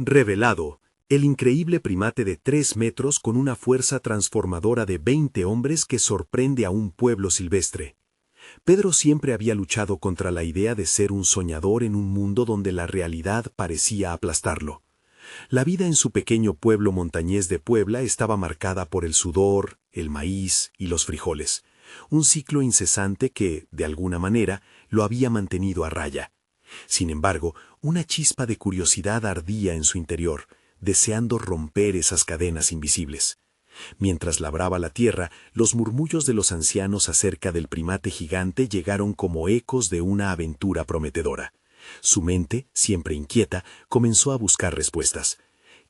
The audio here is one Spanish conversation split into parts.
Revelado, el increíble primate de 3 metros con una fuerza transformadora de 20 hombres que sorprende a un pueblo silvestre. Pedro siempre había luchado contra la idea de ser un soñador en un mundo donde la realidad parecía aplastarlo. La vida en su pequeño pueblo montañés de Puebla estaba marcada por el sudor, el maíz y los frijoles, un ciclo incesante que, de alguna manera, lo había mantenido a raya. Sin embargo, una chispa de curiosidad ardía en su interior, deseando romper esas cadenas invisibles. Mientras labraba la tierra, los murmullos de los ancianos acerca del primate gigante llegaron como ecos de una aventura prometedora. Su mente, siempre inquieta, comenzó a buscar respuestas.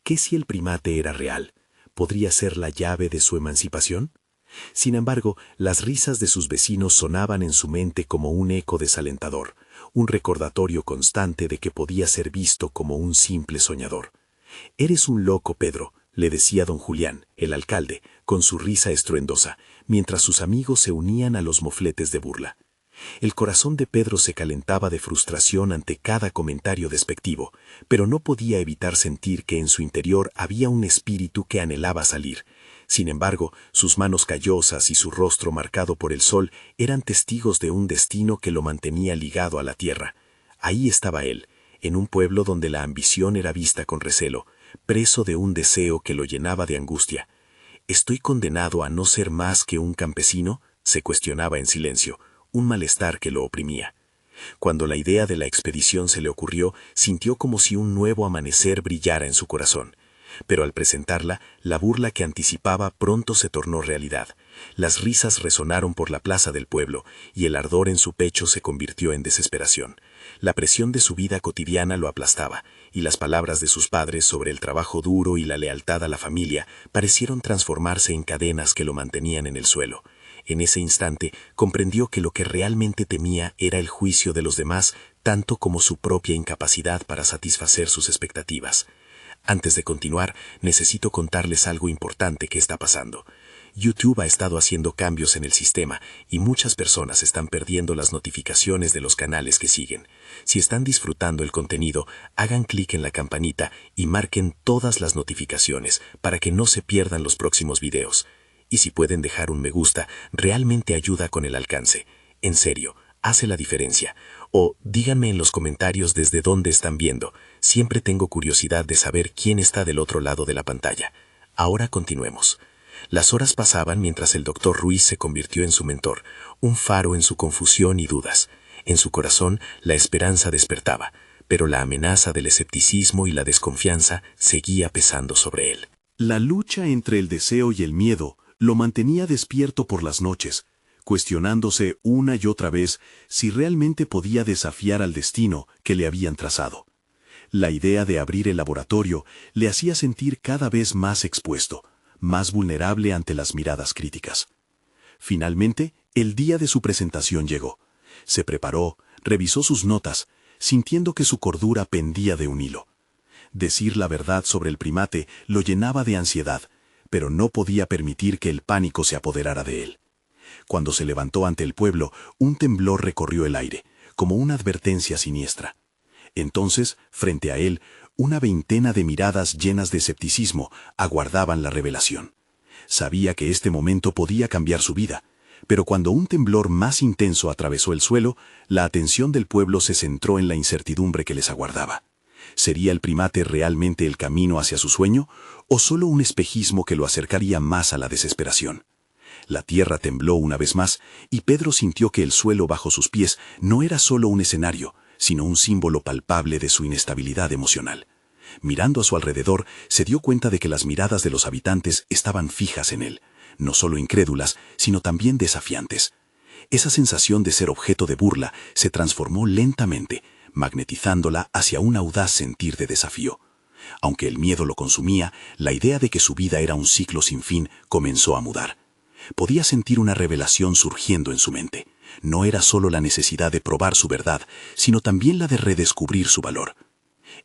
¿Qué si el primate era real? ¿Podría ser la llave de su emancipación? Sin embargo, las risas de sus vecinos sonaban en su mente como un eco desalentador, un recordatorio constante de que podía ser visto como un simple soñador. «Eres un loco, Pedro», le decía don Julián, el alcalde, con su risa estruendosa, mientras sus amigos se unían a los mofletes de burla. El corazón de Pedro se calentaba de frustración ante cada comentario despectivo, pero no podía evitar sentir que en su interior había un espíritu que anhelaba salir. Sin embargo, sus manos callosas y su rostro marcado por el sol eran testigos de un destino que lo mantenía ligado a la tierra. Ahí estaba él, en un pueblo donde la ambición era vista con recelo, preso de un deseo que lo llenaba de angustia. ¿Estoy condenado a no ser más que un campesino?, se cuestionaba en silencio, un malestar que lo oprimía. Cuando la idea de la expedición se le ocurrió, sintió como si un nuevo amanecer brillara en su corazón. Pero al presentarla, la burla que anticipaba pronto se tornó realidad. Las risas resonaron por la plaza del pueblo, y el ardor en su pecho se convirtió en desesperación. La presión de su vida cotidiana lo aplastaba, y las palabras de sus padres sobre el trabajo duro y la lealtad a la familia parecieron transformarse en cadenas que lo mantenían en el suelo. En ese instante comprendió que lo que realmente temía era el juicio de los demás, tanto como su propia incapacidad para satisfacer sus expectativas. Antes de continuar, necesito contarles algo importante que está pasando. YouTube ha estado haciendo cambios en el sistema y muchas personas están perdiendo las notificaciones de los canales que siguen. Si están disfrutando el contenido, hagan clic en la campanita y marquen todas las notificaciones para que no se pierdan los próximos videos. Y si pueden dejar un me gusta, realmente ayuda con el alcance. En serio, hace la diferencia. O díganme en los comentarios desde dónde están viendo. Siempre tengo curiosidad de saber quién está del otro lado de la pantalla. Ahora continuemos. Las horas pasaban mientras el doctor Ruiz se convirtió en su mentor, un faro en su confusión y dudas. En su corazón la esperanza despertaba, pero la amenaza del escepticismo y la desconfianza seguía pesando sobre él. La lucha entre el deseo y el miedo lo mantenía despierto por las noches, cuestionándose una y otra vez si realmente podía desafiar al destino que le habían trazado. La idea de abrir el laboratorio le hacía sentir cada vez más expuesto, más vulnerable ante las miradas críticas. Finalmente, el día de su presentación llegó. Se preparó, revisó sus notas, sintiendo que su cordura pendía de un hilo. Decir la verdad sobre el primate lo llenaba de ansiedad, pero no podía permitir que el pánico se apoderara de él. Cuando se levantó ante el pueblo, un temblor recorrió el aire, como una advertencia siniestra. Entonces, frente a él, una veintena de miradas llenas de escepticismo aguardaban la revelación. Sabía que este momento podía cambiar su vida, pero cuando un temblor más intenso atravesó el suelo, la atención del pueblo se centró en la incertidumbre que les aguardaba. ¿Sería el primate realmente el camino hacia su sueño, o solo un espejismo que lo acercaría más a la desesperación? La tierra tembló una vez más, y Pedro sintió que el suelo bajo sus pies no era solo un escenario, sino un símbolo palpable de su inestabilidad emocional. Mirando a su alrededor, se dio cuenta de que las miradas de los habitantes estaban fijas en él, no solo incrédulas, sino también desafiantes. Esa sensación de ser objeto de burla se transformó lentamente, magnetizándola hacia un audaz sentir de desafío. Aunque el miedo lo consumía, la idea de que su vida era un ciclo sin fin comenzó a mudar. Podía sentir una revelación surgiendo en su mente. No era solo la necesidad de probar su verdad, sino también la de redescubrir su valor.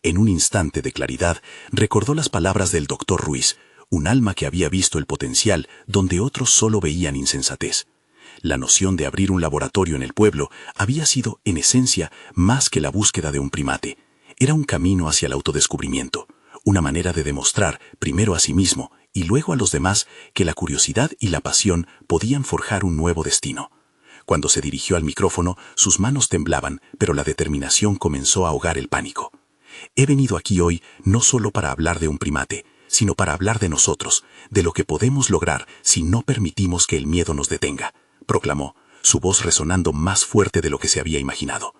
En un instante de claridad, recordó las palabras del doctor Ruiz, un alma que había visto el potencial donde otros solo veían insensatez. La noción de abrir un laboratorio en el pueblo había sido, en esencia, más que la búsqueda de un primate. Era un camino hacia el autodescubrimiento, una manera de demostrar, primero a sí mismo y luego a los demás, que la curiosidad y la pasión podían forjar un nuevo destino. Cuando se dirigió al micrófono, sus manos temblaban, pero la determinación comenzó a ahogar el pánico. He venido aquí hoy no solo para hablar de un primate, sino para hablar de nosotros, de lo que podemos lograr si no permitimos que el miedo nos detenga, proclamó, su voz resonando más fuerte de lo que se había imaginado.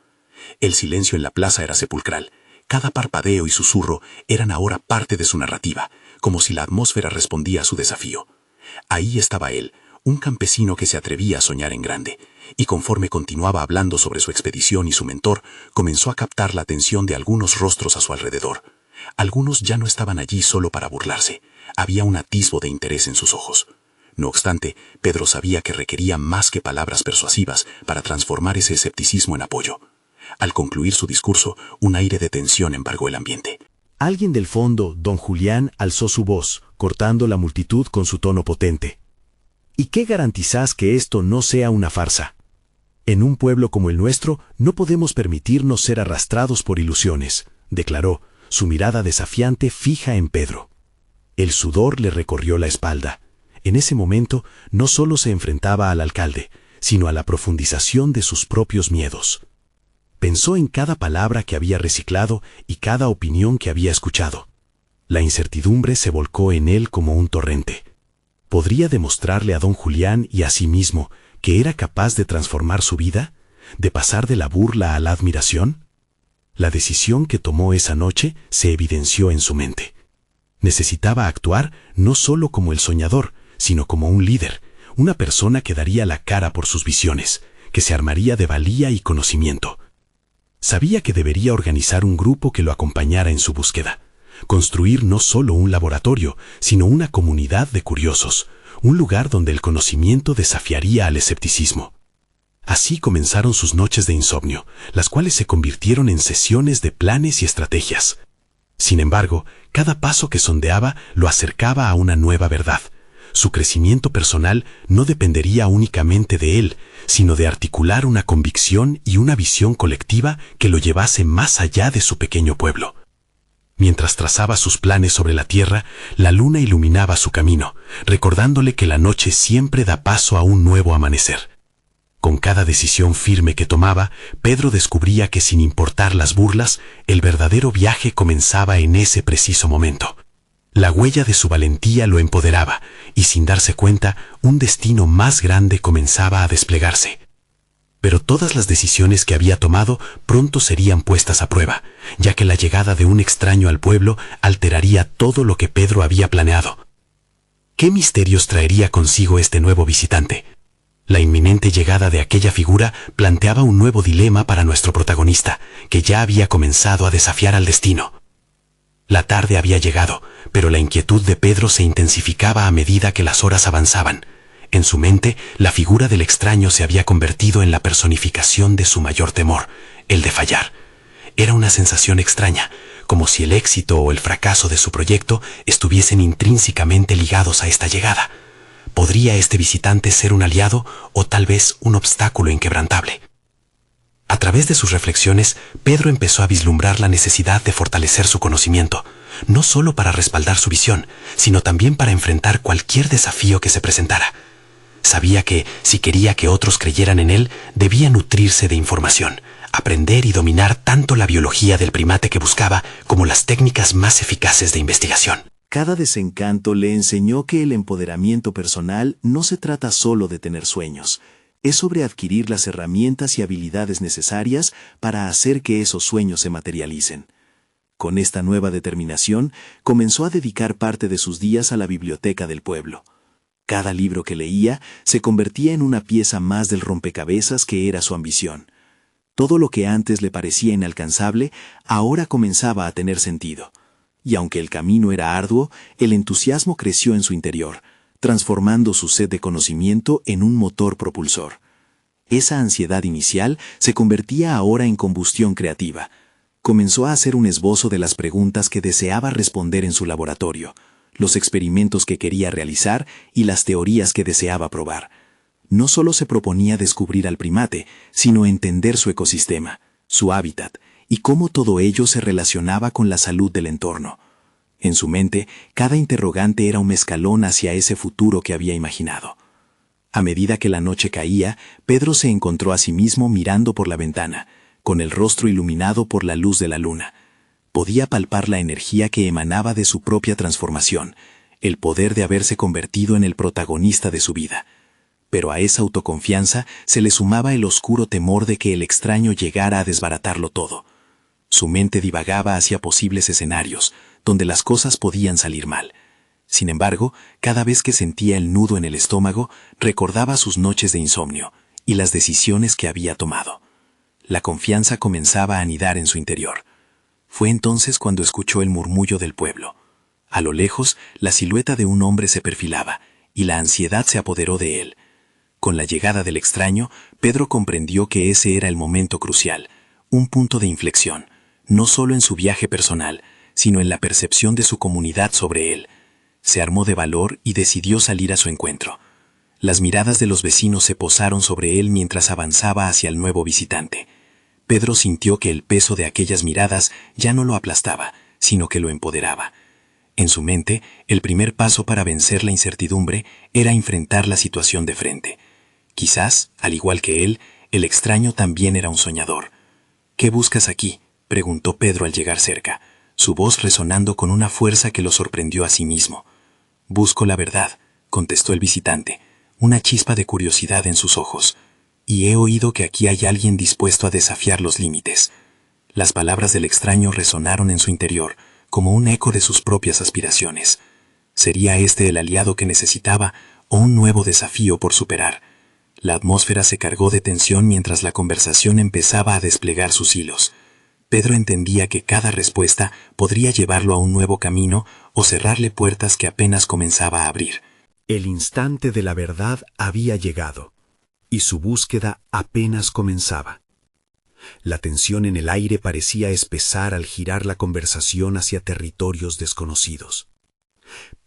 El silencio en la plaza era sepulcral. Cada parpadeo y susurro eran ahora parte de su narrativa, como si la atmósfera respondía a su desafío. Ahí estaba él, un campesino que se atrevía a soñar en grande, y conforme continuaba hablando sobre su expedición y su mentor, comenzó a captar la atención de algunos rostros a su alrededor. Algunos ya no estaban allí solo para burlarse, había un atisbo de interés en sus ojos. No obstante, Pedro sabía que requería más que palabras persuasivas para transformar ese escepticismo en apoyo. Al concluir su discurso, un aire de tensión embargó el ambiente. Alguien del fondo, don Julián, alzó su voz, cortando la multitud con su tono potente. ¿Y qué garantizás que esto no sea una farsa? En un pueblo como el nuestro no podemos permitirnos ser arrastrados por ilusiones, declaró, su mirada desafiante fija en Pedro. El sudor le recorrió la espalda. En ese momento no solo se enfrentaba al alcalde, sino a la profundización de sus propios miedos. Pensó en cada palabra que había reciclado y cada opinión que había escuchado. La incertidumbre se volcó en él como un torrente. ¿Podría demostrarle a don Julián y a sí mismo que era capaz de transformar su vida, de pasar de la burla a la admiración? La decisión que tomó esa noche se evidenció en su mente. Necesitaba actuar no solo como el soñador, sino como un líder, una persona que daría la cara por sus visiones, que se armaría de valía y conocimiento. Sabía que debería organizar un grupo que lo acompañara en su búsqueda, construir no solo un laboratorio, sino una comunidad de curiosos, un lugar donde el conocimiento desafiaría al escepticismo. Así comenzaron sus noches de insomnio, las cuales se convirtieron en sesiones de planes y estrategias. Sin embargo, cada paso que sondeaba lo acercaba a una nueva verdad. Su crecimiento personal no dependería únicamente de él, sino de articular una convicción y una visión colectiva que lo llevase más allá de su pequeño pueblo. Mientras trazaba sus planes sobre la tierra, la luna iluminaba su camino, recordándole que la noche siempre da paso a un nuevo amanecer. Con cada decisión firme que tomaba, Pedro descubría que sin importar las burlas, el verdadero viaje comenzaba en ese preciso momento. La huella de su valentía lo empoderaba, y sin darse cuenta, un destino más grande comenzaba a desplegarse. Pero todas las decisiones que había tomado pronto serían puestas a prueba, ya que la llegada de un extraño al pueblo alteraría todo lo que Pedro había planeado. ¿Qué misterios traería consigo este nuevo visitante? La inminente llegada de aquella figura planteaba un nuevo dilema para nuestro protagonista, que ya había comenzado a desafiar al destino. La tarde había llegado, pero la inquietud de Pedro se intensificaba a medida que las horas avanzaban. En su mente, la figura del extraño se había convertido en la personificación de su mayor temor, el de fallar. Era una sensación extraña, como si el éxito o el fracaso de su proyecto estuviesen intrínsecamente ligados a esta llegada. ¿Podría este visitante ser un aliado o tal vez un obstáculo inquebrantable? A través de sus reflexiones, Pedro empezó a vislumbrar la necesidad de fortalecer su conocimiento, no solo para respaldar su visión, sino también para enfrentar cualquier desafío que se presentara. Sabía que, si quería que otros creyeran en él, debía nutrirse de información, aprender y dominar tanto la biología del primate que buscaba como las técnicas más eficaces de investigación. Cada desencanto le enseñó que el empoderamiento personal no se trata solo de tener sueños, es sobre adquirir las herramientas y habilidades necesarias para hacer que esos sueños se materialicen. Con esta nueva determinación, comenzó a dedicar parte de sus días a la biblioteca del pueblo. Cada libro que leía se convertía en una pieza más del rompecabezas que era su ambición. Todo lo que antes le parecía inalcanzable, ahora comenzaba a tener sentido. Y aunque el camino era arduo, el entusiasmo creció en su interior, transformando su sed de conocimiento en un motor propulsor. Esa ansiedad inicial se convertía ahora en combustión creativa. Comenzó a hacer un esbozo de las preguntas que deseaba responder en su laboratorio, los experimentos que quería realizar y las teorías que deseaba probar. No solo se proponía descubrir al primate, sino entender su ecosistema, su hábitat, y cómo todo ello se relacionaba con la salud del entorno. En su mente, cada interrogante era un escalón hacia ese futuro que había imaginado. A medida que la noche caía, Pedro se encontró a sí mismo mirando por la ventana, con el rostro iluminado por la luz de la luna. Podía palpar la energía que emanaba de su propia transformación, el poder de haberse convertido en el protagonista de su vida. Pero a esa autoconfianza se le sumaba el oscuro temor de que el extraño llegara a desbaratarlo todo. Su mente divagaba hacia posibles escenarios, donde las cosas podían salir mal. Sin embargo, cada vez que sentía el nudo en el estómago, recordaba sus noches de insomnio y las decisiones que había tomado. La confianza comenzaba a anidar en su interior. Fue entonces cuando escuchó el murmullo del pueblo. A lo lejos, la silueta de un hombre se perfilaba, y la ansiedad se apoderó de él. Con la llegada del extraño, Pedro comprendió que ese era el momento crucial, un punto de inflexión, no solo en su viaje personal, sino en la percepción de su comunidad sobre él. Se armó de valor y decidió salir a su encuentro. Las miradas de los vecinos se posaron sobre él mientras avanzaba hacia el nuevo visitante. Pedro sintió que el peso de aquellas miradas ya no lo aplastaba, sino que lo empoderaba. En su mente, el primer paso para vencer la incertidumbre era enfrentar la situación de frente. Quizás, al igual que él, el extraño también era un soñador. «¿Qué buscas aquí?», preguntó Pedro al llegar cerca, su voz resonando con una fuerza que lo sorprendió a sí mismo. «Busco la verdad», contestó el visitante, una chispa de curiosidad en sus ojos. «Y he oído que aquí hay alguien dispuesto a desafiar los límites». Las palabras del extraño resonaron en su interior, como un eco de sus propias aspiraciones. ¿Sería este el aliado que necesitaba o un nuevo desafío por superar? La atmósfera se cargó de tensión mientras la conversación empezaba a desplegar sus hilos. Pedro entendía que cada respuesta podría llevarlo a un nuevo camino o cerrarle puertas que apenas comenzaba a abrir. El instante de la verdad había llegado, y su búsqueda apenas comenzaba. La tensión en el aire parecía espesar al girar la conversación hacia territorios desconocidos.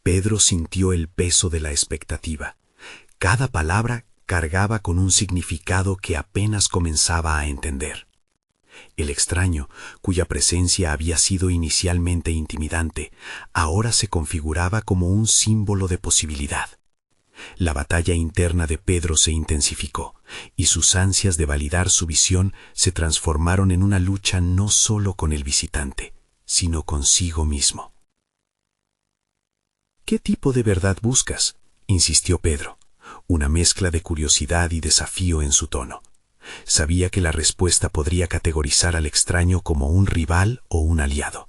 Pedro sintió el peso de la expectativa. Cada palabra cargaba con un significado que apenas comenzaba a entender. El extraño, cuya presencia había sido inicialmente intimidante, ahora se configuraba como un símbolo de posibilidad. La batalla interna de Pedro se intensificó, y sus ansias de validar su visión se transformaron en una lucha no solo con el visitante, sino consigo mismo. «¿Qué tipo de verdad buscas?», insistió Pedro, una mezcla de curiosidad y desafío en su tono. Sabía que la respuesta podría categorizar al extraño como un rival o un aliado.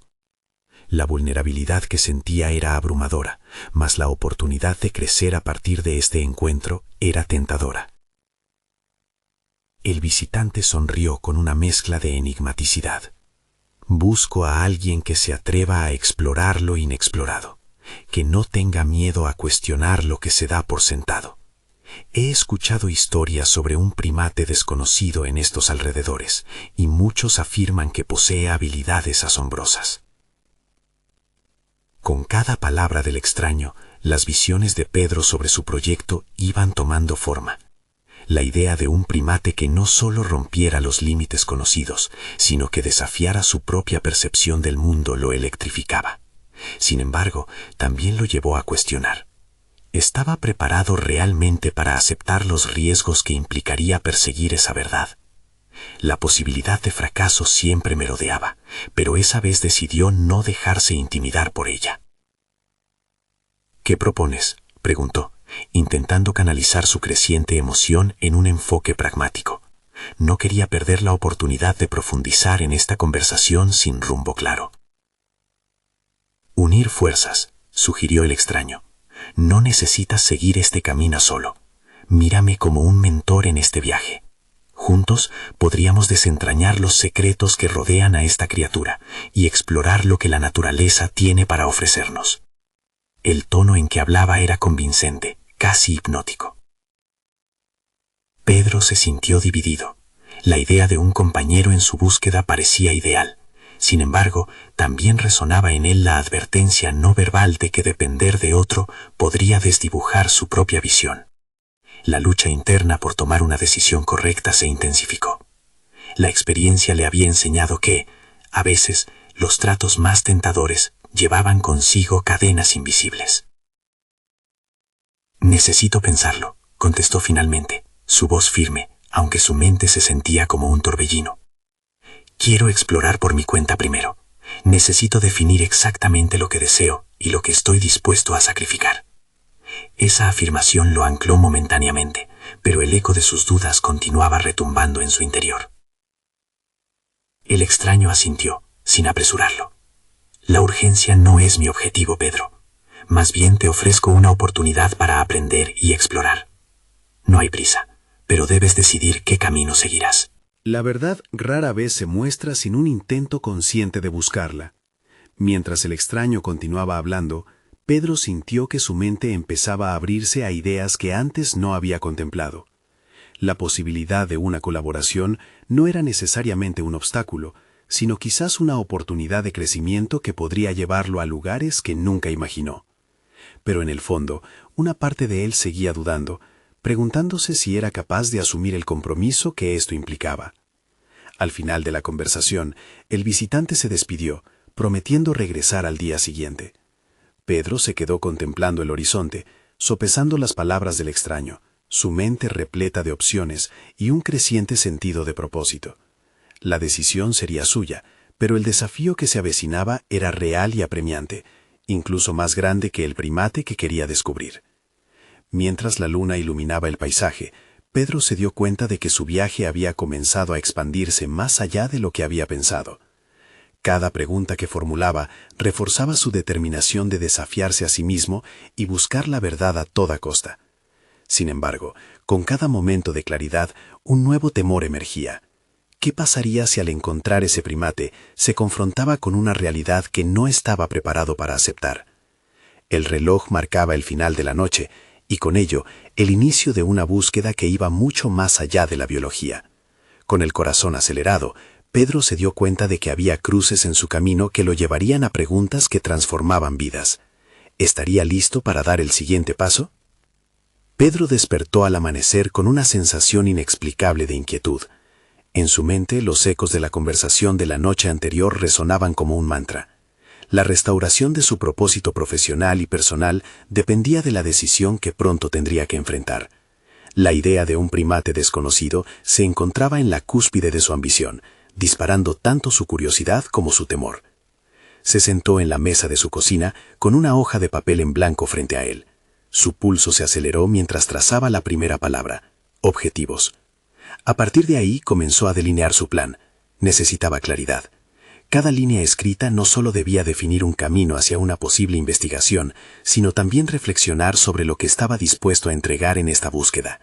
La vulnerabilidad que sentía era abrumadora, mas la oportunidad de crecer a partir de este encuentro era tentadora. El visitante sonrió con una mezcla de enigmaticidad. «Busco a alguien que se atreva a explorar lo inexplorado, que no tenga miedo a cuestionar lo que se da por sentado. He escuchado historias sobre un primate desconocido en estos alrededores, y muchos afirman que posee habilidades asombrosas». Con cada palabra del extraño, las visiones de Pedro sobre su proyecto iban tomando forma. La idea de un primate que no solo rompiera los límites conocidos, sino que desafiara su propia percepción del mundo lo electrificaba. Sin embargo, también lo llevó a cuestionar. ¿Estaba preparado realmente para aceptar los riesgos que implicaría perseguir esa verdad? La posibilidad de fracaso siempre merodeaba, pero esa vez decidió no dejarse intimidar por ella. «¿Qué propones?», preguntó, intentando canalizar su creciente emoción en un enfoque pragmático. No quería perder la oportunidad de profundizar en esta conversación sin rumbo claro. «Unir fuerzas», sugirió el extraño. «No necesitas seguir este camino solo. Mírame como un mentor en este viaje. Juntos podríamos desentrañar los secretos que rodean a esta criatura y explorar lo que la naturaleza tiene para ofrecernos». El tono en que hablaba era convincente, casi hipnótico. Pedro se sintió dividido. La idea de un compañero en su búsqueda parecía ideal. Sin embargo, también resonaba en él la advertencia no verbal de que depender de otro podría desdibujar su propia visión. La lucha interna por tomar una decisión correcta se intensificó. La experiencia le había enseñado que, a veces, los tratos más tentadores llevaban consigo cadenas invisibles. Necesito pensarlo, contestó finalmente, su voz firme, aunque su mente se sentía como un torbellino. Quiero explorar por mi cuenta primero. Necesito definir exactamente lo que deseo y lo que estoy dispuesto a sacrificar. Esa afirmación lo ancló momentáneamente, pero el eco de sus dudas continuaba retumbando en su interior. El extraño asintió, sin apresurarlo. La urgencia no es mi objetivo, Pedro. Más bien te ofrezco una oportunidad para aprender y explorar. No hay prisa, pero debes decidir qué camino seguirás. La verdad rara vez se muestra sin un intento consciente de buscarla. Mientras el extraño continuaba hablando, Pedro sintió que su mente empezaba a abrirse a ideas que antes no había contemplado. La posibilidad de una colaboración no era necesariamente un obstáculo, sino quizás una oportunidad de crecimiento que podría llevarlo a lugares que nunca imaginó. Pero en el fondo, una parte de él seguía dudando, preguntándose si era capaz de asumir el compromiso que esto implicaba. Al final de la conversación, el visitante se despidió, prometiendo regresar al día siguiente. Pedro se quedó contemplando el horizonte, sopesando las palabras del extraño, su mente repleta de opciones y un creciente sentido de propósito. La decisión sería suya, pero el desafío que se avecinaba era real y apremiante, incluso más grande que el primate que quería descubrir. Mientras la luna iluminaba el paisaje, Pedro se dio cuenta de que su viaje había comenzado a expandirse más allá de lo que había pensado. Cada pregunta que formulaba reforzaba su determinación de desafiarse a sí mismo y buscar la verdad a toda costa. Sin embargo, con cada momento de claridad, un nuevo temor emergía. ¿Qué pasaría si al encontrar ese primate se confrontaba con una realidad que no estaba preparado para aceptar? El reloj marcaba el final de la noche, y con ello, el inicio de una búsqueda que iba mucho más allá de la biología. Con el corazón acelerado, Pedro se dio cuenta de que había cruces en su camino que lo llevarían a preguntas que transformaban vidas. ¿Estaría listo para dar el siguiente paso? Pedro despertó al amanecer con una sensación inexplicable de inquietud. En su mente, los ecos de la conversación de la noche anterior resonaban como un mantra. La restauración de su propósito profesional y personal dependía de la decisión que pronto tendría que enfrentar. La idea de un primate desconocido se encontraba en la cúspide de su ambición, disparando tanto su curiosidad como su temor. Se sentó en la mesa de su cocina con una hoja de papel en blanco frente a él. Su pulso se aceleró mientras trazaba la primera palabra: objetivos. A partir de ahí comenzó a delinear su plan. Necesitaba claridad. Cada línea escrita no solo debía definir un camino hacia una posible investigación, sino también reflexionar sobre lo que estaba dispuesto a entregar en esta búsqueda.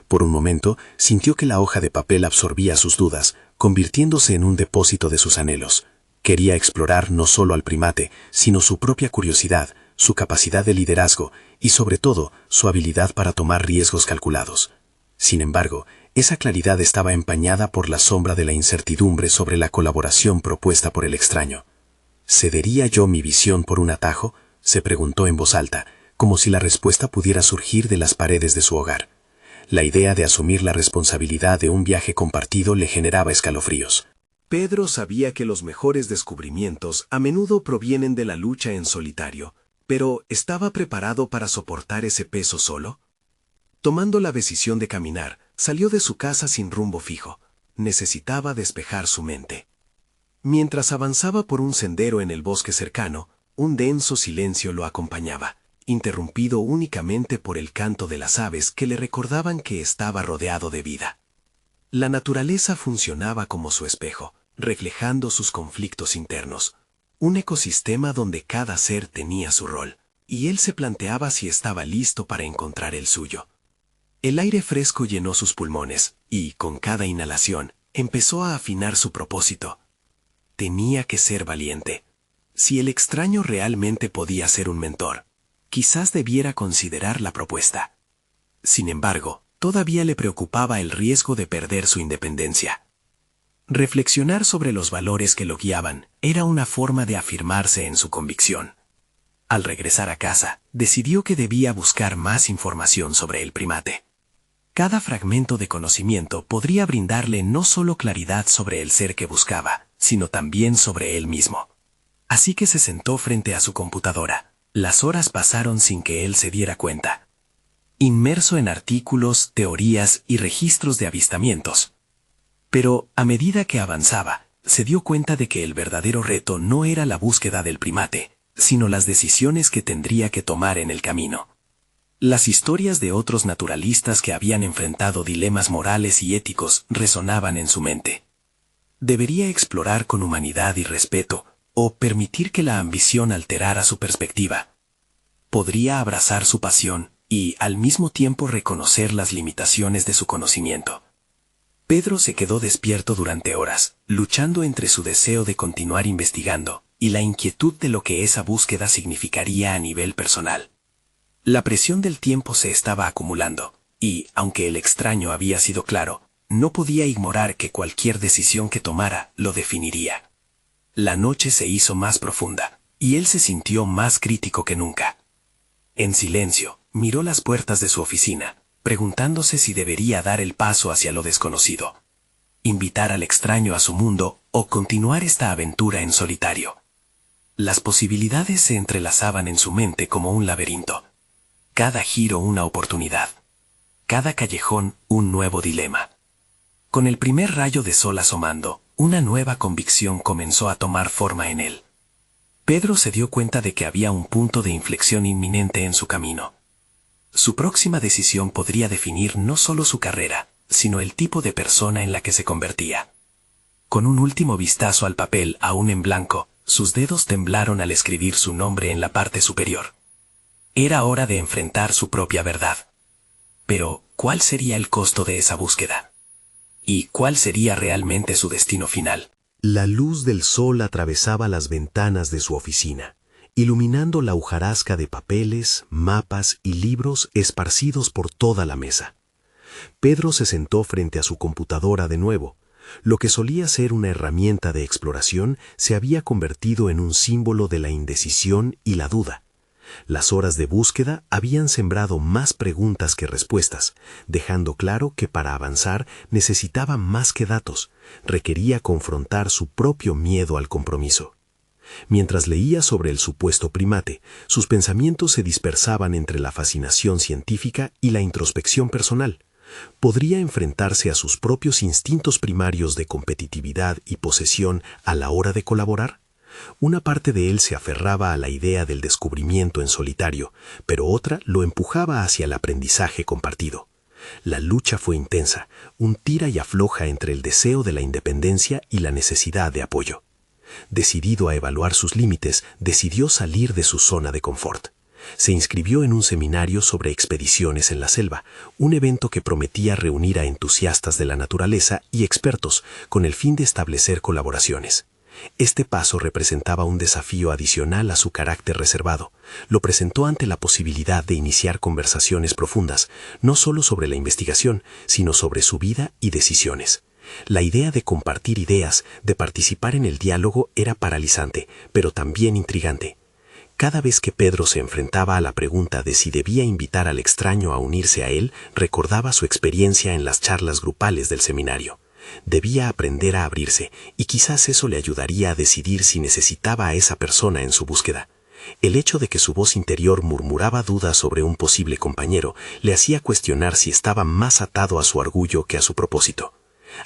Por un momento, sintió que la hoja de papel absorbía sus dudas, convirtiéndose en un depósito de sus anhelos. Quería explorar no solo al primate, sino su propia curiosidad, su capacidad de liderazgo y, sobre todo, su habilidad para tomar riesgos calculados. Sin embargo, esa claridad estaba empañada por la sombra de la incertidumbre sobre la colaboración propuesta por el extraño. ¿Cedería yo mi visión por un atajo?, se preguntó en voz alta, como si la respuesta pudiera surgir de las paredes de su hogar. La idea de asumir la responsabilidad de un viaje compartido le generaba escalofríos. Pedro sabía que los mejores descubrimientos a menudo provienen de la lucha en solitario, pero ¿estaba preparado para soportar ese peso solo? Tomando la decisión de caminar, salió de su casa sin rumbo fijo. Necesitaba despejar su mente. Mientras avanzaba por un sendero en el bosque cercano, un denso silencio lo acompañaba, interrumpido únicamente por el canto de las aves que le recordaban que estaba rodeado de vida. La naturaleza funcionaba como su espejo, reflejando sus conflictos internos. Un ecosistema donde cada ser tenía su rol, y él se planteaba si estaba listo para encontrar el suyo. El aire fresco llenó sus pulmones, y, con cada inhalación, empezó a afinar su propósito. Tenía que ser valiente. Si el extraño realmente podía ser un mentor, quizás debiera considerar la propuesta. Sin embargo, todavía le preocupaba el riesgo de perder su independencia. Reflexionar sobre los valores que lo guiaban era una forma de afirmarse en su convicción. Al regresar a casa, decidió que debía buscar más información sobre el primate. Cada fragmento de conocimiento podría brindarle no solo claridad sobre el ser que buscaba, sino también sobre él mismo. Así que se sentó frente a su computadora. Las horas pasaron sin que él se diera cuenta. Inmerso en artículos, teorías y registros de avistamientos. Pero, a medida que avanzaba, se dio cuenta de que el verdadero reto no era la búsqueda del primate, sino las decisiones que tendría que tomar en el camino. Las historias de otros naturalistas que habían enfrentado dilemas morales y éticos resonaban en su mente. ¿Debería explorar con humanidad y respeto, o permitir que la ambición alterara su perspectiva? Podría abrazar su pasión y, al mismo tiempo, reconocer las limitaciones de su conocimiento. Pedro se quedó despierto durante horas, luchando entre su deseo de continuar investigando y la inquietud de lo que esa búsqueda significaría a nivel personal. La presión del tiempo se estaba acumulando, y, aunque el extraño había sido claro, no podía ignorar que cualquier decisión que tomara lo definiría. La noche se hizo más profunda, y él se sintió más crítico que nunca. En silencio, miró las puertas de su oficina, preguntándose si debería dar el paso hacia lo desconocido. Invitar al extraño a su mundo o continuar esta aventura en solitario. Las posibilidades se entrelazaban en su mente como un laberinto. Cada giro una oportunidad. Cada callejón un nuevo dilema. Con el primer rayo de sol asomando, una nueva convicción comenzó a tomar forma en él. Pedro se dio cuenta de que había un punto de inflexión inminente en su camino. Su próxima decisión podría definir no solo su carrera, sino el tipo de persona en la que se convertía. Con un último vistazo al papel aún en blanco, sus dedos temblaron al escribir su nombre en la parte superior. Era hora de enfrentar su propia verdad. Pero, ¿cuál sería el costo de esa búsqueda? ¿Y cuál sería realmente su destino final? La luz del sol atravesaba las ventanas de su oficina, iluminando la hojarasca de papeles, mapas y libros esparcidos por toda la mesa. Pedro se sentó frente a su computadora de nuevo. Lo que solía ser una herramienta de exploración se había convertido en un símbolo de la indecisión y la duda. Las horas de búsqueda habían sembrado más preguntas que respuestas, dejando claro que para avanzar necesitaba más que datos, requería confrontar su propio miedo al compromiso. Mientras leía sobre el supuesto primate, sus pensamientos se dispersaban entre la fascinación científica y la introspección personal. ¿Podría enfrentarse a sus propios instintos primarios de competitividad y posesión a la hora de colaborar? Una parte de él se aferraba a la idea del descubrimiento en solitario, pero otra lo empujaba hacia el aprendizaje compartido. La lucha fue intensa, un tira y afloja entre el deseo de la independencia y la necesidad de apoyo. Decidido a evaluar sus límites, decidió salir de su zona de confort. Se inscribió en un seminario sobre expediciones en la selva, un evento que prometía reunir a entusiastas de la naturaleza y expertos con el fin de establecer colaboraciones. Este paso representaba un desafío adicional a su carácter reservado. Lo presentó ante la posibilidad de iniciar conversaciones profundas, no solo sobre la investigación, sino sobre su vida y decisiones. La idea de compartir ideas, de participar en el diálogo era paralizante, pero también intrigante. Cada vez que Pedro se enfrentaba a la pregunta de si debía invitar al extraño a unirse a él, recordaba su experiencia en las charlas grupales del seminario. Debía aprender a abrirse, y quizás eso le ayudaría a decidir si necesitaba a esa persona en su búsqueda. El hecho de que su voz interior murmuraba dudas sobre un posible compañero le hacía cuestionar si estaba más atado a su orgullo que a su propósito.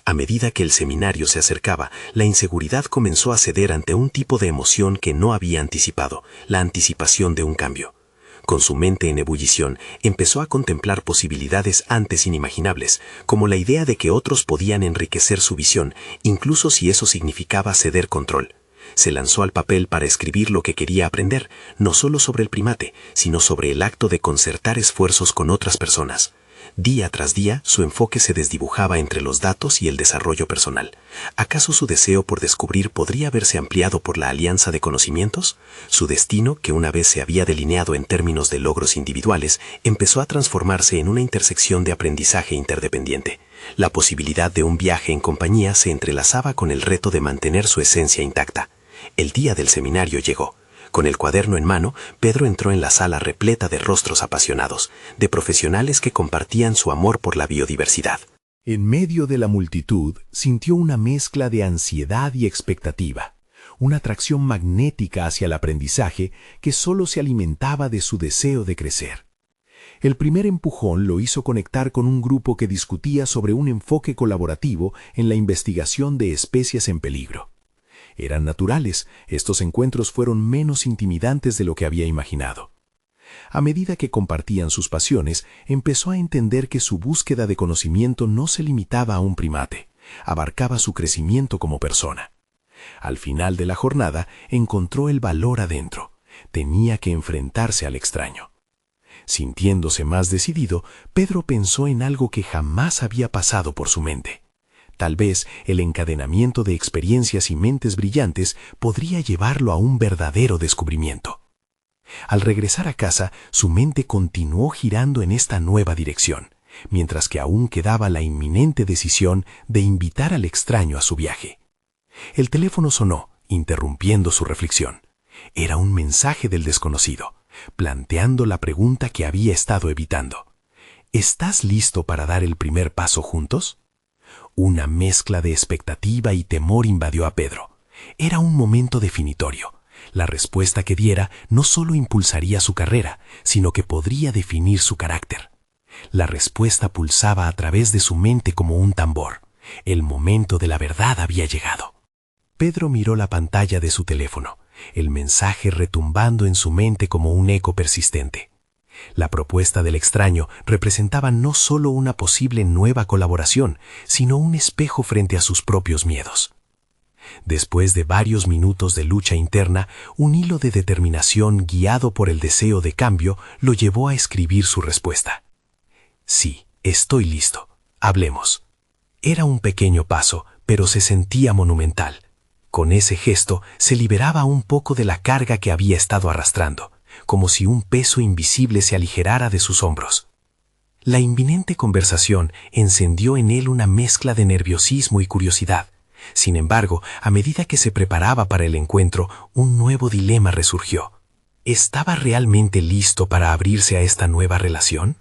A medida que el seminario se acercaba, la inseguridad comenzó a ceder ante un tipo de emoción que no había anticipado, la anticipación de un cambio. Con su mente en ebullición, empezó a contemplar posibilidades antes inimaginables, como la idea de que otros podían enriquecer su visión, incluso si eso significaba ceder control. Se lanzó al papel para escribir lo que quería aprender, no solo sobre el primate, sino sobre el acto de concertar esfuerzos con otras personas. Día tras día, su enfoque se desdibujaba entre los datos y el desarrollo personal. ¿Acaso su deseo por descubrir podría haberse ampliado por la alianza de conocimientos? Su destino, que una vez se había delineado en términos de logros individuales, empezó a transformarse en una intersección de aprendizaje interdependiente. La posibilidad de un viaje en compañía se entrelazaba con el reto de mantener su esencia intacta. El día del seminario llegó. Con el cuaderno en mano, Pedro entró en la sala repleta de rostros apasionados, de profesionales que compartían su amor por la biodiversidad. En medio de la multitud, sintió una mezcla de ansiedad y expectativa, una atracción magnética hacia el aprendizaje que solo se alimentaba de su deseo de crecer. El primer empujón lo hizo conectar con un grupo que discutía sobre un enfoque colaborativo en la investigación de especies en peligro. Eran naturales, estos encuentros fueron menos intimidantes de lo que había imaginado. A medida que compartían sus pasiones, empezó a entender que su búsqueda de conocimiento no se limitaba a un primate, abarcaba su crecimiento como persona. Al final de la jornada, encontró el valor adentro. Tenía que enfrentarse al extraño. Sintiéndose más decidido, Pedro pensó en algo que jamás había pasado por su mente. Tal vez el encadenamiento de experiencias y mentes brillantes podría llevarlo a un verdadero descubrimiento. Al regresar a casa, su mente continuó girando en esta nueva dirección, mientras que aún quedaba la inminente decisión de invitar al extraño a su viaje. El teléfono sonó, interrumpiendo su reflexión. Era un mensaje del desconocido, planteando la pregunta que había estado evitando. ¿Estás listo para dar el primer paso juntos? Una mezcla de expectativa y temor invadió a Pedro. Era un momento definitorio. La respuesta que diera no solo impulsaría su carrera, sino que podría definir su carácter. La respuesta pulsaba a través de su mente como un tambor. El momento de la verdad había llegado. Pedro miró la pantalla de su teléfono, el mensaje retumbando en su mente como un eco persistente. La propuesta del extraño representaba no solo una posible nueva colaboración, sino un espejo frente a sus propios miedos. Después de varios minutos de lucha interna, un hilo de determinación guiado por el deseo de cambio lo llevó a escribir su respuesta. Sí, estoy listo. Hablemos. Era un pequeño paso, pero se sentía monumental. Con ese gesto se liberaba un poco de la carga que había estado arrastrando, como si un peso invisible se aligerara de sus hombros. La inminente conversación encendió en él una mezcla de nerviosismo y curiosidad. Sin embargo, a medida que se preparaba para el encuentro, un nuevo dilema resurgió. ¿Estaba realmente listo para abrirse a esta nueva relación?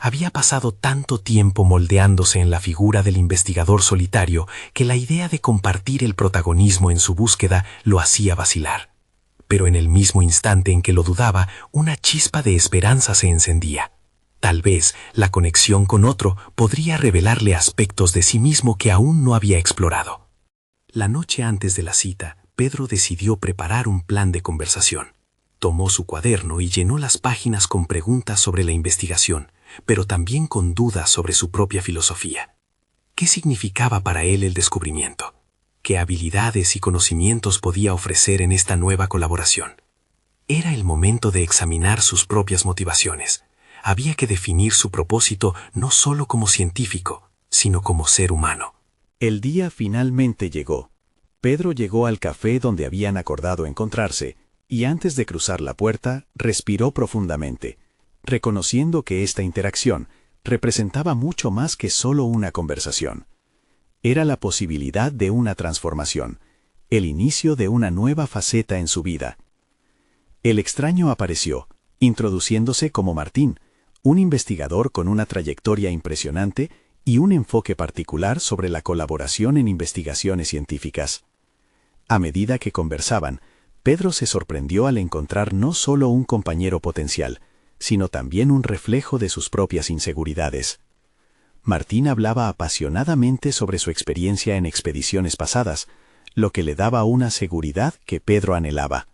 Había pasado tanto tiempo moldeándose en la figura del investigador solitario que la idea de compartir el protagonismo en su búsqueda lo hacía vacilar. Pero en el mismo instante en que lo dudaba, una chispa de esperanza se encendía. Tal vez la conexión con otro podría revelarle aspectos de sí mismo que aún no había explorado. La noche antes de la cita, Pedro decidió preparar un plan de conversación. Tomó su cuaderno y llenó las páginas con preguntas sobre la investigación, pero también con dudas sobre su propia filosofía. ¿Qué significaba para él el descubrimiento? ¿Qué habilidades y conocimientos podía ofrecer en esta nueva colaboración? Era el momento de examinar sus propias motivaciones. Había que definir su propósito no solo como científico, sino como ser humano. El día finalmente llegó. Pedro llegó al café donde habían acordado encontrarse, y antes de cruzar la puerta, respiró profundamente, reconociendo que esta interacción representaba mucho más que solo una conversación. Era la posibilidad de una transformación, el inicio de una nueva faceta en su vida. El extraño apareció, introduciéndose como Martín, un investigador con una trayectoria impresionante y un enfoque particular sobre la colaboración en investigaciones científicas. A medida que conversaban, Pedro se sorprendió al encontrar no solo un compañero potencial, sino también un reflejo de sus propias inseguridades. Martín hablaba apasionadamente sobre su experiencia en expediciones pasadas, lo que le daba una seguridad que Pedro anhelaba.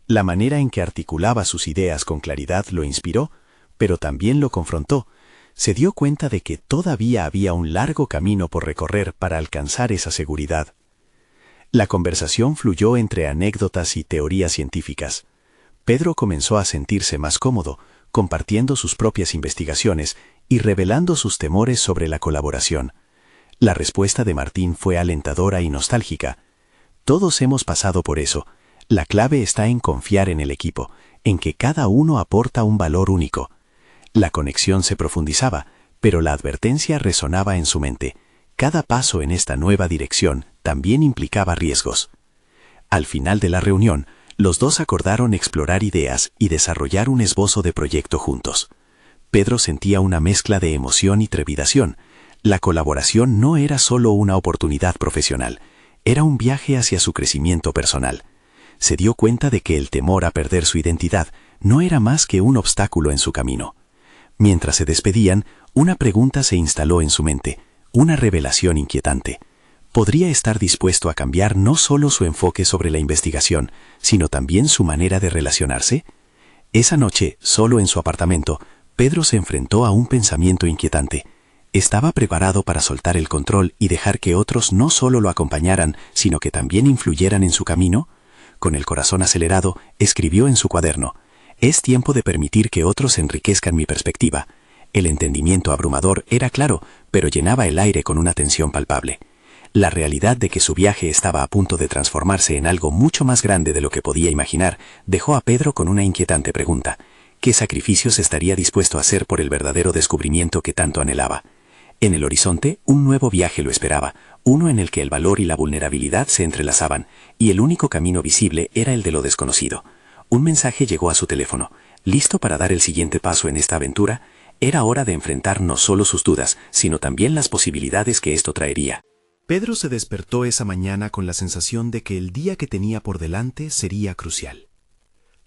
La manera en que articulaba sus ideas con claridad lo inspiró, pero también lo confrontó. Se dio cuenta de que todavía había un largo camino por recorrer para alcanzar esa seguridad. La conversación fluyó entre anécdotas y teorías científicas. Pedro comenzó a sentirse más cómodo, compartiendo sus propias investigaciones y revelando sus temores sobre la colaboración. La respuesta de Martín fue alentadora y nostálgica. Todos hemos pasado por eso. La clave está en confiar en el equipo, en que cada uno aporta un valor único. La conexión se profundizaba, pero la advertencia resonaba en su mente. Cada paso en esta nueva dirección también implicaba riesgos. Al final de la reunión, los dos acordaron explorar ideas y desarrollar un esbozo de proyecto juntos. Pedro sentía una mezcla de emoción y trepidación. La colaboración no era solo una oportunidad profesional, Era un viaje hacia su crecimiento personal. Se dio cuenta de que el temor a perder su identidad no era más que un obstáculo en su camino. Mientras se despedían, una pregunta se instaló en su mente, una revelación inquietante. ¿Podría estar dispuesto a cambiar no solo su enfoque sobre la investigación, sino también su manera de relacionarse? Esa noche, solo en su apartamento, Pedro se enfrentó a un pensamiento inquietante. ¿Estaba preparado para soltar el control y dejar que otros no solo lo acompañaran, sino que también influyeran en su camino? Con el corazón acelerado, escribió en su cuaderno: «Es tiempo de permitir que otros enriquezcan mi perspectiva». El entendimiento abrumador era claro, pero llenaba el aire con una tensión palpable. La realidad de que su viaje estaba a punto de transformarse en algo mucho más grande de lo que podía imaginar dejó a Pedro con una inquietante pregunta: ¿qué sacrificios estaría dispuesto a hacer por el verdadero descubrimiento que tanto anhelaba? En el horizonte, un nuevo viaje lo esperaba, uno en el que el valor y la vulnerabilidad se entrelazaban, y el único camino visible era el de lo desconocido. Un mensaje llegó a su teléfono. ¿Listo para dar el siguiente paso en esta aventura? Era hora de enfrentar no solo sus dudas, sino también las posibilidades que esto traería. Pedro se despertó esa mañana con la sensación de que el día que tenía por delante sería crucial.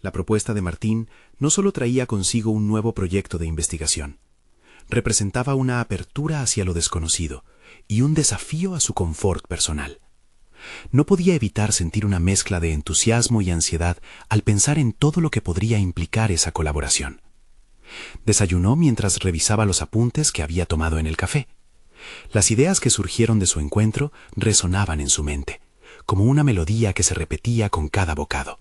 La propuesta de Martín no solo traía consigo un nuevo proyecto de investigación, representaba una apertura hacia lo desconocido y un desafío a su confort personal. No podía evitar sentir una mezcla de entusiasmo y ansiedad al pensar en todo lo que podría implicar esa colaboración. Desayunó mientras revisaba los apuntes que había tomado en el café. Las ideas que surgieron de su encuentro resonaban en su mente, como una melodía que se repetía con cada bocado.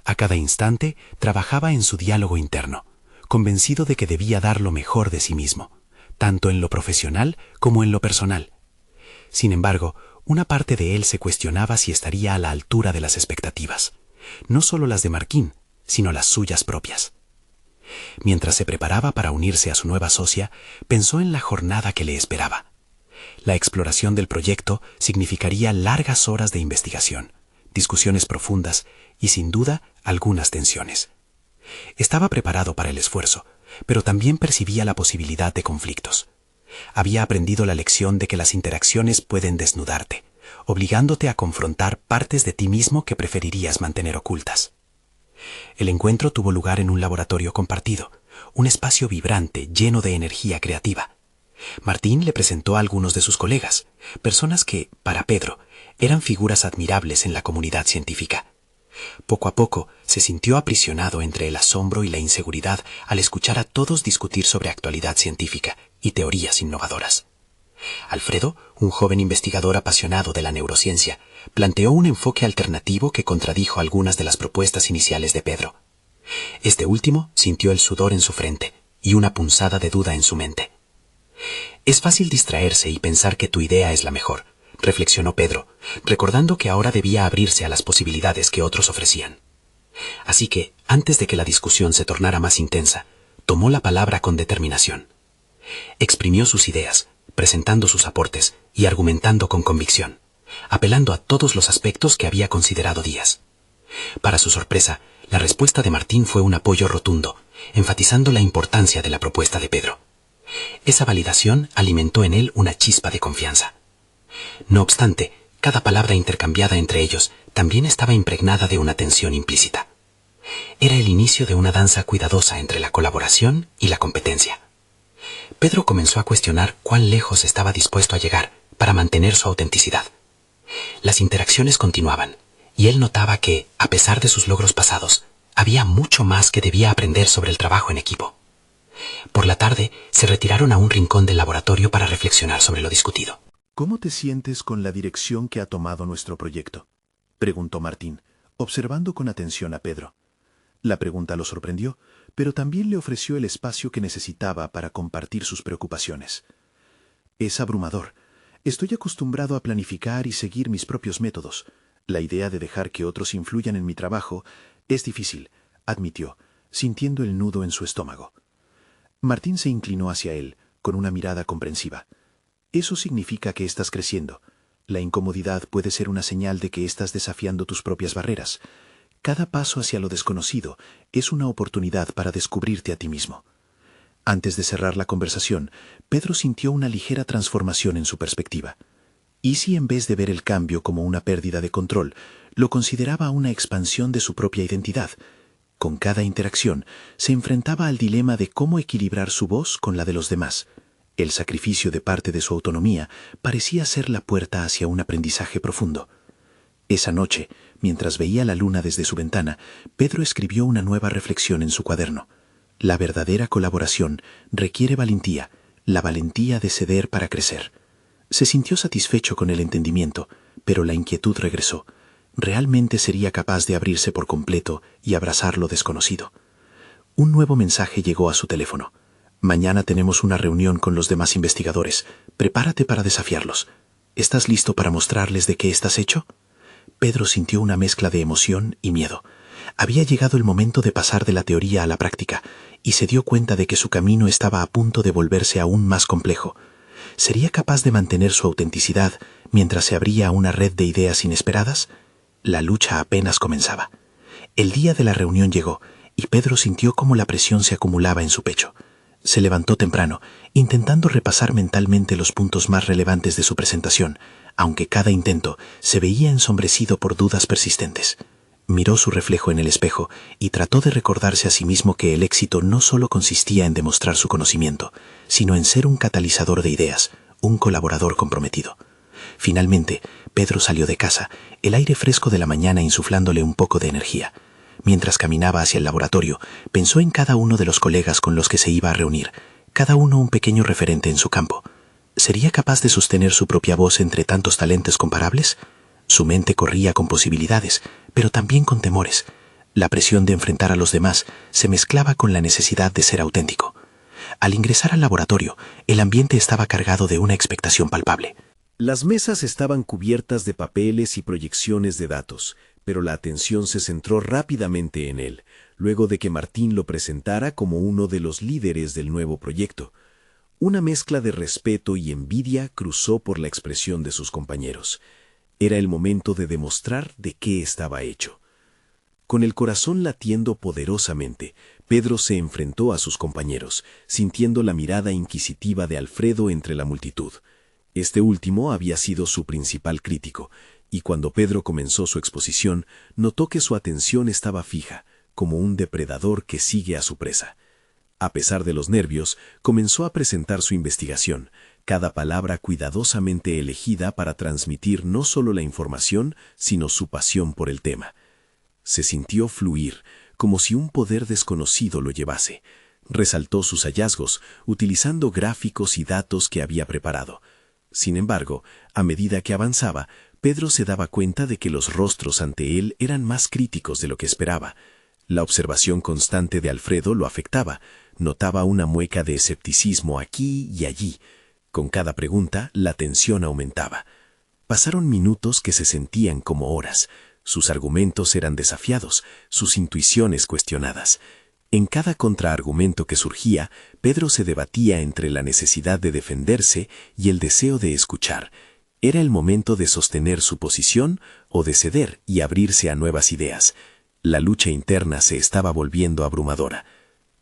A cada instante trabajaba en su diálogo interno, convencido de que debía dar lo mejor de sí mismo, tanto en lo profesional como en lo personal. Sin embargo, una parte de él se cuestionaba si estaría a la altura de las expectativas, no solo las de Martín, sino las suyas propias. Mientras se preparaba para unirse a su nueva socia, pensó en la jornada que le esperaba. La exploración del proyecto significaría largas horas de investigación, discusiones profundas y, sin duda, algunas tensiones. Estaba preparado para el esfuerzo, pero también percibía la posibilidad de conflictos. Había aprendido la lección de que las interacciones pueden desnudarte, obligándote a confrontar partes de ti mismo que preferirías mantener ocultas. El encuentro tuvo lugar en un laboratorio compartido, un espacio vibrante lleno de energía creativa. Martín le presentó a algunos de sus colegas, personas que, para Pedro, eran figuras admirables en la comunidad científica. Poco a poco se sintió aprisionado entre el asombro y la inseguridad al escuchar a todos discutir sobre actualidad científica y teorías innovadoras. Alfredo, un joven investigador apasionado de la neurociencia, planteó un enfoque alternativo que contradijo algunas de las propuestas iniciales de Pedro. Este último sintió el sudor en su frente y una punzada de duda en su mente. «Es fácil distraerse y pensar que tu idea es la mejor», reflexionó Pedro, recordando que ahora debía abrirse a las posibilidades que otros ofrecían. Así que, antes de que la discusión se tornara más intensa, tomó la palabra con determinación. Exprimió sus ideas, presentando sus aportes y argumentando con convicción, apelando a todos los aspectos que había considerado Díaz. Para su sorpresa, la respuesta de Martín fue un apoyo rotundo, enfatizando la importancia de la propuesta de Pedro. Esa validación alimentó en él una chispa de confianza. No obstante, cada palabra intercambiada entre ellos también estaba impregnada de una tensión implícita. Era el inicio de una danza cuidadosa entre la colaboración y la competencia. Pedro comenzó a cuestionar cuán lejos estaba dispuesto a llegar para mantener su autenticidad. Las interacciones continuaban, y él notaba que, a pesar de sus logros pasados, había mucho más que debía aprender sobre el trabajo en equipo. Por la tarde, se retiraron a un rincón del laboratorio para reflexionar sobre lo discutido. ¿Cómo te sientes con la dirección que ha tomado nuestro proyecto?, preguntó Martín, observando con atención a Pedro. La pregunta lo sorprendió, pero también le ofreció el espacio que necesitaba para compartir sus preocupaciones. «Es abrumador. Estoy acostumbrado a planificar y seguir mis propios métodos. La idea de dejar que otros influyan en mi trabajo es difícil», admitió, sintiendo el nudo en su estómago. Martín se inclinó hacia él, con una mirada comprensiva. «Eso significa que estás creciendo. La incomodidad puede ser una señal de que estás desafiando tus propias barreras. Cada paso hacia lo desconocido es una oportunidad para descubrirte a ti mismo». Antes de cerrar la conversación, Pedro sintió una ligera transformación en su perspectiva. ¿Y si en vez de ver el cambio como una pérdida de control, lo consideraba una expansión de su propia identidad? Con cada interacción, se enfrentaba al dilema de cómo equilibrar su voz con la de los demás. El sacrificio de parte de su autonomía parecía ser la puerta hacia un aprendizaje profundo. Esa noche, mientras veía la luna desde su ventana, Pedro escribió una nueva reflexión en su cuaderno. La verdadera colaboración requiere valentía, la valentía de ceder para crecer. Se sintió satisfecho con el entendimiento, pero la inquietud regresó. ¿Realmente sería capaz de abrirse por completo y abrazar lo desconocido? Un nuevo mensaje llegó a su teléfono. Mañana tenemos una reunión con los demás investigadores. Prepárate para desafiarlos. ¿Estás listo para mostrarles de qué estás hecho? Pedro sintió una mezcla de emoción y miedo. Había llegado el momento de pasar de la teoría a la práctica, y se dio cuenta de que su camino estaba a punto de volverse aún más complejo. ¿Sería capaz de mantener su autenticidad mientras se abría a una red de ideas inesperadas? La lucha apenas comenzaba. El día de la reunión llegó, y Pedro sintió cómo la presión se acumulaba en su pecho. Se levantó temprano, intentando repasar mentalmente los puntos más relevantes de su presentación, aunque cada intento se veía ensombrecido por dudas persistentes. Miró su reflejo en el espejo y trató de recordarse a sí mismo que el éxito no solo consistía en demostrar su conocimiento, sino en ser un catalizador de ideas, un colaborador comprometido. Finalmente, Pedro salió de casa, el aire fresco de la mañana insuflándole un poco de energía. Mientras caminaba hacia el laboratorio, pensó en cada uno de los colegas con los que se iba a reunir, cada uno un pequeño referente en su campo. ¿Sería capaz de sostener su propia voz entre tantos talentos comparables? Su mente corría con posibilidades, pero también con temores. La presión de enfrentar a los demás se mezclaba con la necesidad de ser auténtico. Al ingresar al laboratorio, el ambiente estaba cargado de una expectación palpable. Las mesas estaban cubiertas de papeles y proyecciones de datos, pero la atención se centró rápidamente en él, luego de que Martín lo presentara como uno de los líderes del nuevo proyecto. Una mezcla de respeto y envidia cruzó por la expresión de sus compañeros. Era el momento de demostrar de qué estaba hecho. Con el corazón latiendo poderosamente, Pedro se enfrentó a sus compañeros, sintiendo la mirada inquisitiva de Alfredo entre la multitud. Este último había sido su principal crítico, y cuando Pedro comenzó su exposición, notó que su atención estaba fija, como un depredador que sigue a su presa. A pesar de los nervios, comenzó a presentar su investigación, cada palabra cuidadosamente elegida para transmitir no solo la información, sino su pasión por el tema. Se sintió fluir, como si un poder desconocido lo llevase. Resaltó sus hallazgos, utilizando gráficos y datos que había preparado. Sin embargo, a medida que avanzaba, Pedro se daba cuenta de que los rostros ante él eran más críticos de lo que esperaba. La observación constante de Alfredo lo afectaba. Notaba una mueca de escepticismo aquí y allí. Con cada pregunta, la tensión aumentaba. Pasaron minutos que se sentían como horas. Sus argumentos eran desafiados, sus intuiciones cuestionadas. En cada contraargumento que surgía, Pedro se debatía entre la necesidad de defenderse y el deseo de escuchar. ¿Era el momento de sostener su posición o de ceder y abrirse a nuevas ideas? La lucha interna se estaba volviendo abrumadora.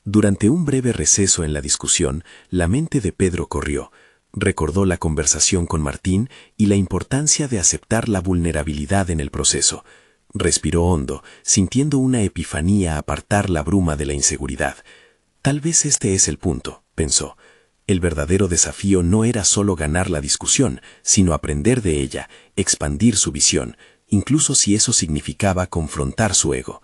Durante un breve receso en la discusión, la mente de Pedro corrió. Recordó la conversación con Martín y la importancia de aceptar la vulnerabilidad en el proceso. Respiró hondo, sintiendo una epifanía apartar la bruma de la inseguridad. Tal vez este es el punto, pensó. El verdadero desafío no era solo ganar la discusión, sino aprender de ella, expandir su visión, incluso si eso significaba confrontar su ego.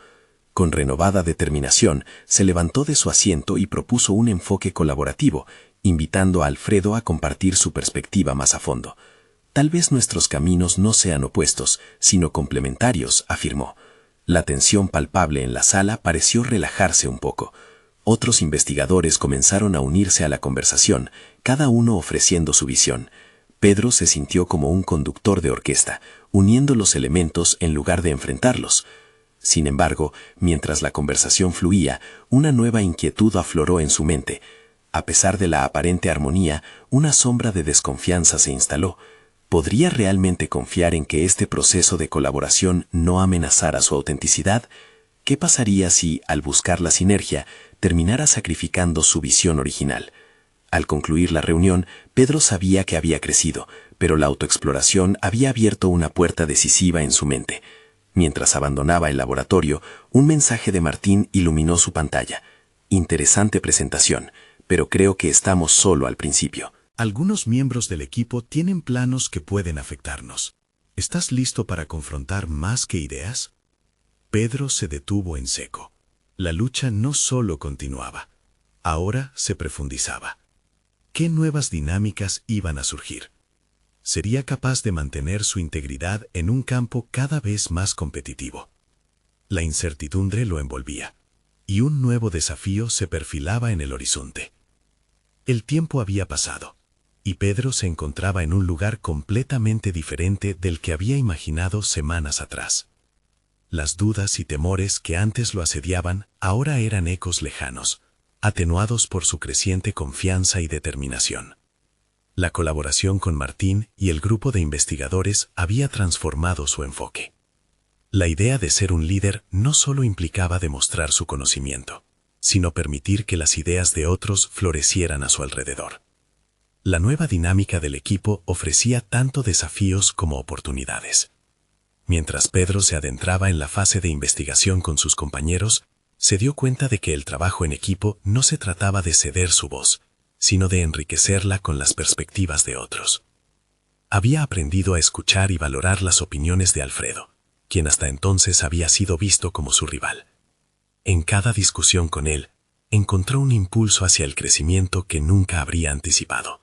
Con renovada determinación, se levantó de su asiento y propuso un enfoque colaborativo, invitando a Alfredo a compartir su perspectiva más a fondo. Tal vez nuestros caminos no sean opuestos, sino complementarios, afirmó. La tensión palpable en la sala pareció relajarse un poco. Otros investigadores comenzaron a unirse a la conversación, cada uno ofreciendo su visión. Pedro se sintió como un conductor de orquesta, uniendo los elementos en lugar de enfrentarlos. Sin embargo, mientras la conversación fluía, una nueva inquietud afloró en su mente. A pesar de la aparente armonía, una sombra de desconfianza se instaló. ¿Podría realmente confiar en que este proceso de colaboración no amenazara su autenticidad? ¿Qué pasaría si, al buscar la sinergia, terminara sacrificando su visión original? Al concluir la reunión, Pedro sabía que había crecido, pero la autoexploración había abierto una puerta decisiva en su mente. Mientras abandonaba el laboratorio, un mensaje de Martín iluminó su pantalla. Interesante presentación, pero creo que estamos solo al principio. Algunos miembros del equipo tienen planos que pueden afectarnos. ¿Estás listo para confrontar más que ideas? Pedro se detuvo en seco. La lucha no solo continuaba, ahora se profundizaba. ¿Qué nuevas dinámicas iban a surgir? ¿Sería capaz de mantener su integridad en un campo cada vez más competitivo? La incertidumbre lo envolvía, y un nuevo desafío se perfilaba en el horizonte. El tiempo había pasado, y Pedro se encontraba en un lugar completamente diferente del que había imaginado semanas atrás. Las dudas y temores que antes lo asediaban ahora eran ecos lejanos, atenuados por su creciente confianza y determinación. La colaboración con Martín y el grupo de investigadores había transformado su enfoque. La idea de ser un líder no solo implicaba demostrar su conocimiento, sino permitir que las ideas de otros florecieran a su alrededor. La nueva dinámica del equipo ofrecía tanto desafíos como oportunidades. Mientras Pedro se adentraba en la fase de investigación con sus compañeros, se dio cuenta de que el trabajo en equipo no se trataba de ceder su voz, sino de enriquecerla con las perspectivas de otros. Había aprendido a escuchar y valorar las opiniones de Alfredo, quien hasta entonces había sido visto como su rival. En cada discusión con él, encontró un impulso hacia el crecimiento que nunca habría anticipado.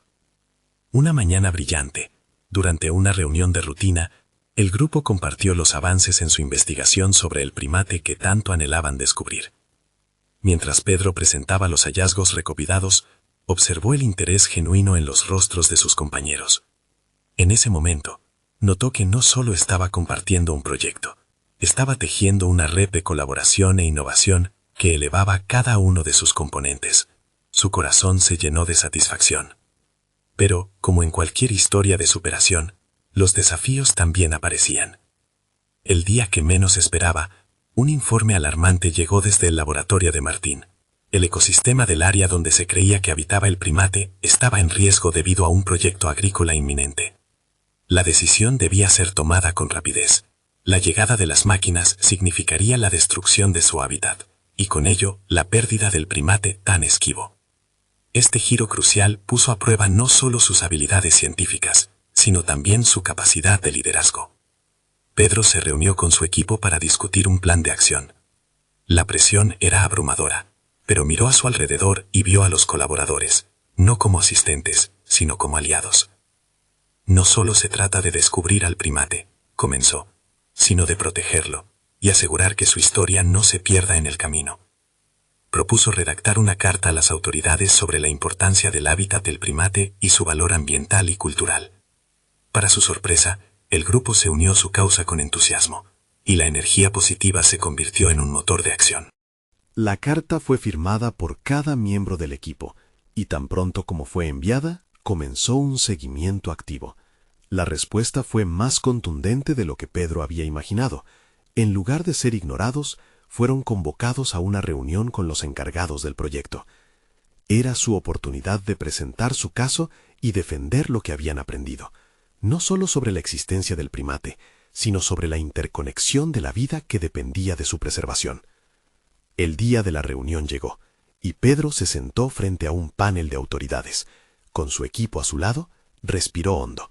Una mañana brillante, durante una reunión de rutina, el grupo compartió los avances en su investigación sobre el primate que tanto anhelaban descubrir. Mientras Pedro presentaba los hallazgos recopilados, observó el interés genuino en los rostros de sus compañeros. En ese momento, notó que no solo estaba compartiendo un proyecto, estaba tejiendo una red de colaboración e innovación que elevaba cada uno de sus componentes. Su corazón se llenó de satisfacción. Pero, como en cualquier historia de superación, los desafíos también aparecían. El día que menos esperaba, un informe alarmante llegó desde el laboratorio de Martín. El ecosistema del área donde se creía que habitaba el primate estaba en riesgo debido a un proyecto agrícola inminente. La decisión debía ser tomada con rapidez. La llegada de las máquinas significaría la destrucción de su hábitat, y con ello la pérdida del primate tan esquivo. Este giro crucial puso a prueba no solo sus habilidades científicas, sino también su capacidad de liderazgo. Pedro se reunió con su equipo para discutir un plan de acción. La presión era abrumadora, pero miró a su alrededor y vio a los colaboradores, no como asistentes, sino como aliados. No solo se trata de descubrir al primate, comenzó, sino de protegerlo y asegurar que su historia no se pierda en el camino. Propuso redactar una carta a las autoridades sobre la importancia del hábitat del primate y su valor ambiental y cultural. Para su sorpresa, el grupo se unió a su causa con entusiasmo, y la energía positiva se convirtió en un motor de acción. La carta fue firmada por cada miembro del equipo, y tan pronto como fue enviada, comenzó un seguimiento activo. La respuesta fue más contundente de lo que Pedro había imaginado. En lugar de ser ignorados, fueron convocados a una reunión con los encargados del proyecto. Era su oportunidad de presentar su caso y defender lo que habían aprendido, no solo sobre la existencia del primate, sino sobre la interconexión de la vida que dependía de su preservación. El día de la reunión llegó, y Pedro se sentó frente a un panel de autoridades. Con su equipo a su lado, respiró hondo.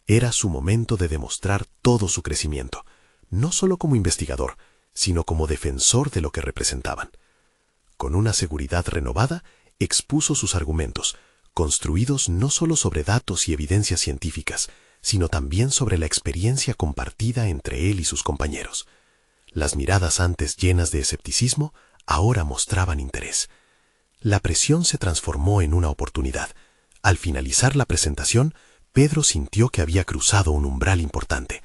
Era su momento de demostrar todo su crecimiento, no solo como investigador, sino como defensor de lo que representaban. Con una seguridad renovada, expuso sus argumentos, construidos no solo sobre datos y evidencias científicas, sino también sobre la experiencia compartida entre él y sus compañeros. Las miradas antes llenas de escepticismo ahora mostraban interés. La presión se transformó en una oportunidad. Al finalizar la presentación, Pedro sintió que había cruzado un umbral importante.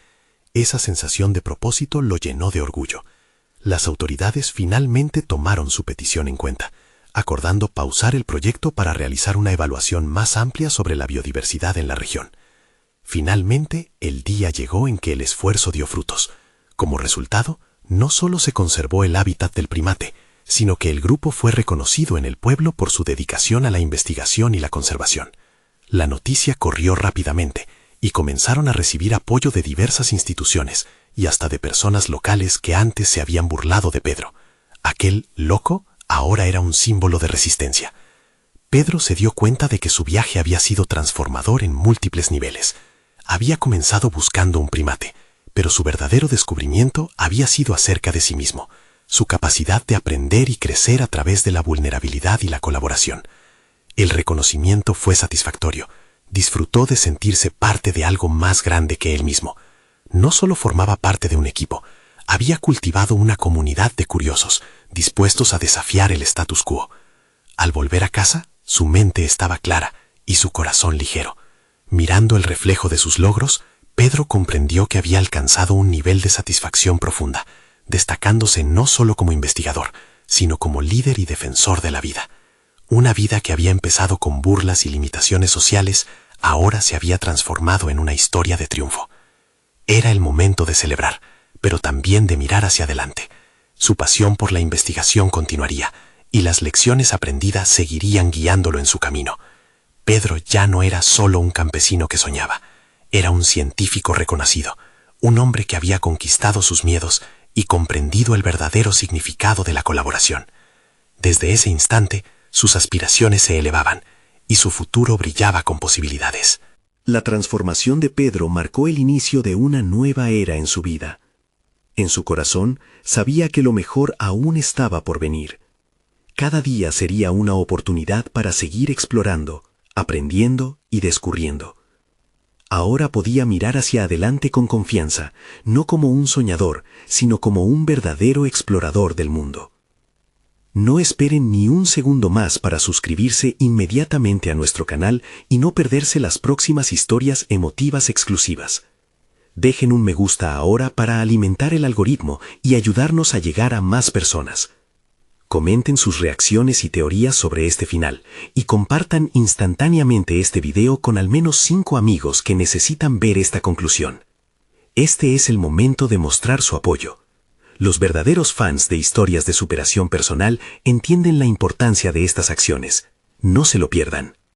Esa sensación de propósito lo llenó de orgullo. Las autoridades finalmente tomaron su petición en cuenta, acordando pausar el proyecto para realizar una evaluación más amplia sobre la biodiversidad en la región. Finalmente, el día llegó en que el esfuerzo dio frutos. Como resultado, no solo se conservó el hábitat del primate, sino que el grupo fue reconocido en el pueblo por su dedicación a la investigación y la conservación. La noticia corrió rápidamente y comenzaron a recibir apoyo de diversas instituciones y hasta de personas locales que antes se habían burlado de Pedro. Aquel loco ahora era un símbolo de resistencia. Pedro se dio cuenta de que su viaje había sido transformador en múltiples niveles. Había comenzado buscando un primate, pero su verdadero descubrimiento había sido acerca de sí mismo, su capacidad de aprender y crecer a través de la vulnerabilidad y la colaboración. El reconocimiento fue satisfactorio. Disfrutó de sentirse parte de algo más grande que él mismo. No solo formaba parte de un equipo, había cultivado una comunidad de curiosos, dispuestos a desafiar el status quo. Al volver a casa, su mente estaba clara y su corazón ligero. Mirando el reflejo de sus logros, Pedro comprendió que había alcanzado un nivel de satisfacción profunda, destacándose no solo como investigador, sino como líder y defensor de la vida. Una vida que había empezado con burlas y limitaciones sociales, ahora se había transformado en una historia de triunfo. Era el momento de celebrar, pero también de mirar hacia adelante. Su pasión por la investigación continuaría, y las lecciones aprendidas seguirían guiándolo en su camino. Pedro ya no era solo un campesino que soñaba, era un científico reconocido, un hombre que había conquistado sus miedos y comprendido el verdadero significado de la colaboración. Desde ese instante, sus aspiraciones se elevaban, y su futuro brillaba con posibilidades. La transformación de Pedro marcó el inicio de una nueva era en su vida. En su corazón sabía que lo mejor aún estaba por venir. Cada día sería una oportunidad para seguir explorando, aprendiendo y descubriendo. Ahora podía mirar hacia adelante con confianza, no como un soñador, sino como un verdadero explorador del mundo. No esperen ni un segundo más para suscribirse inmediatamente a nuestro canal y no perderse las próximas historias emotivas exclusivas. Dejen un me gusta ahora para alimentar el algoritmo y ayudarnos a llegar a más personas. Comenten sus reacciones y teorías sobre este final y compartan instantáneamente este video con al menos 5 amigos que necesitan ver esta conclusión. Este es el momento de mostrar su apoyo. Los verdaderos fans de historias de superación personal entienden la importancia de estas acciones. No se lo pierdan.